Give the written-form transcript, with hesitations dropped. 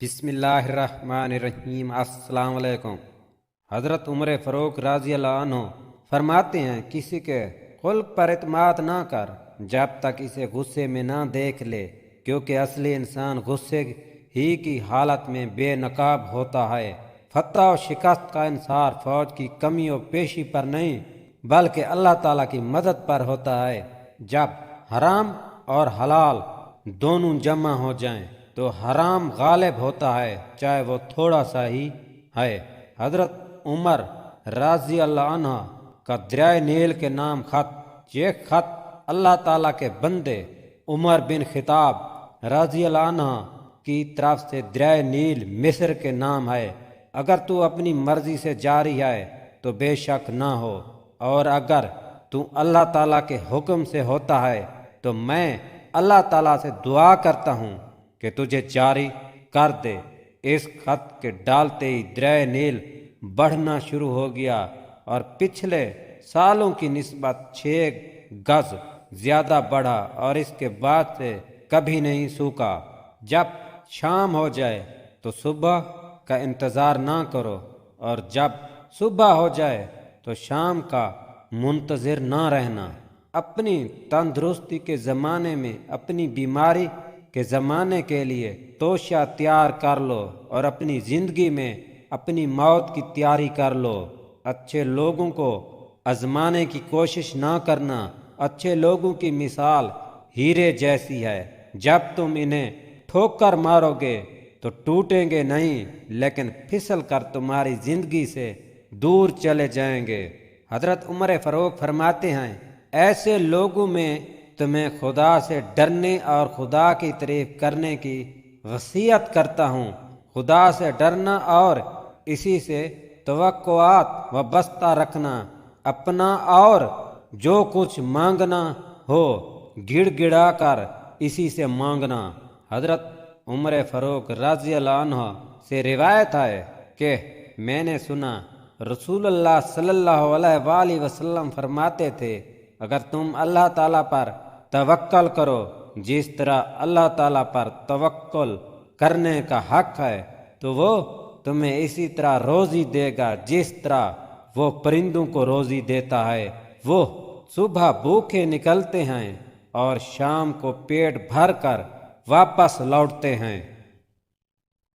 بسم اللہ الرحمن الرحیم۔ السلام علیکم۔ حضرت عمر فاروق رضی اللہ عنہ فرماتے ہیں، کسی کے خلق پر اعتماد نہ کر جب تک اسے غصے میں نہ دیکھ لے، کیونکہ اصلی انسان غصے ہی کی حالت میں بے نقاب ہوتا ہے۔ فتح و شکست کا انحصار فوج کی کمی و پیشی پر نہیں بلکہ اللہ تعالیٰ کی مدد پر ہوتا ہے۔ جب حرام اور حلال دونوں جمع ہو جائیں تو حرام غالب ہوتا ہے، چاہے وہ تھوڑا سا ہی ہے۔ حضرت عمر رضی اللہ عنہ کا دریائے نیل کے نام خط، یہ خط اللہ تعالیٰ کے بندے عمر بن خطاب رضی اللہ عنہ کی طرف سے دریائے نیل مصر کے نام ہے۔ اگر تو اپنی مرضی سے جاری ہے تو بے شک نہ ہو، اور اگر تو اللہ تعالیٰ کے حکم سے ہوتا ہے تو میں اللہ تعالیٰ سے دعا کرتا ہوں کہ تجھے جاری کر دے۔ اس خط کے ڈالتے ہی دریائے نیل بڑھنا شروع ہو گیا اور پچھلے سالوں کی نسبت 6 گز زیادہ بڑھا، اور اس کے بعد سے کبھی نہیں سوکھا۔ جب شام ہو جائے تو صبح کا انتظار نہ کرو، اور جب صبح ہو جائے تو شام کا منتظر نہ رہنا۔ اپنی تندرستی کے زمانے میں اپنی بیماری کے زمانے کے لیے توشہ تیار کر لو، اور اپنی زندگی میں اپنی موت کی تیاری کر لو۔ اچھے لوگوں کو آزمانے کی کوشش نہ کرنا۔ اچھے لوگوں کی مثال ہیرے جیسی ہے، جب تم انہیں ٹھوکر مارو گے تو ٹوٹیں گے نہیں، لیکن پھسل کر تمہاری زندگی سے دور چلے جائیں گے۔ حضرت عمر فاروق فرماتے ہیں، ایسے لوگوں میں تمہیں خدا سے ڈرنے اور خدا کی تعریف کرنے کی وصیت کرتا ہوں۔ خدا سے ڈرنا اور اسی سے توقعات وابستہ رکھنا، اپنا اور جو کچھ مانگنا ہو گڑ گڑا کر اسی سے مانگنا۔ حضرت عمر فاروق رضی اللہ عنہ سے روایت ہے کہ میں نے سنا رسول اللہ صلی اللہ علیہ وآلہ وسلم فرماتے تھے، اگر تم اللہ تعالیٰ پر توکل کرو جس طرح اللہ تعالیٰ پر توکل کرنے کا حق ہے، تو وہ تمہیں اسی طرح روزی دے گا جس طرح وہ پرندوں کو روزی دیتا ہے۔ وہ صبح بھوکے نکلتے ہیں اور شام کو پیٹ بھر کر واپس لوٹتے ہیں۔